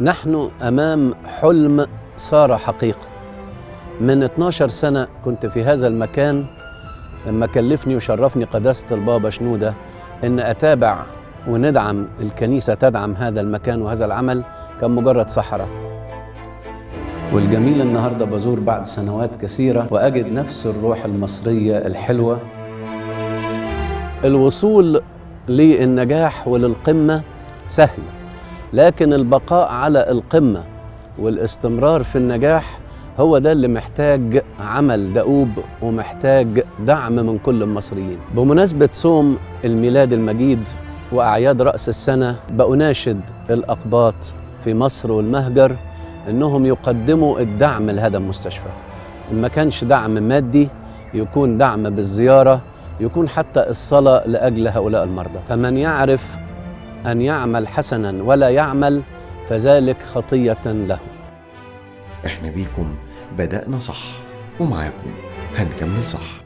نحن أمام حلم صار حقيقة. من 12 سنة كنت في هذا المكان لما كلفني وشرفني قداسة البابا شنودة إن أتابع وندعم الكنيسة، تدعم هذا المكان وهذا العمل. كان مجرد صحراء. والجميل النهاردة بزور بعد سنوات كثيرة وأجد نفس الروح المصرية الحلوة. الوصول للنجاح وللقمة سهل، لكن البقاء على القمة والاستمرار في النجاح هو ده اللي محتاج عمل دؤوب ومحتاج دعم من كل المصريين. بمناسبة صوم الميلاد المجيد وأعياد رأس السنة بأناشد الأقباط في مصر والمهجر إنهم يقدموا الدعم لهذا المستشفى. إن ما كانش دعم مادي يكون دعم بالزيارة، يكون حتى الصلاة لأجل هؤلاء المرضى. فمن يعرف أن يعمل حسنا ولا يعمل فذلك خطية له. احنا بيكم بدأنا صح ومعاكم هنكمل صح.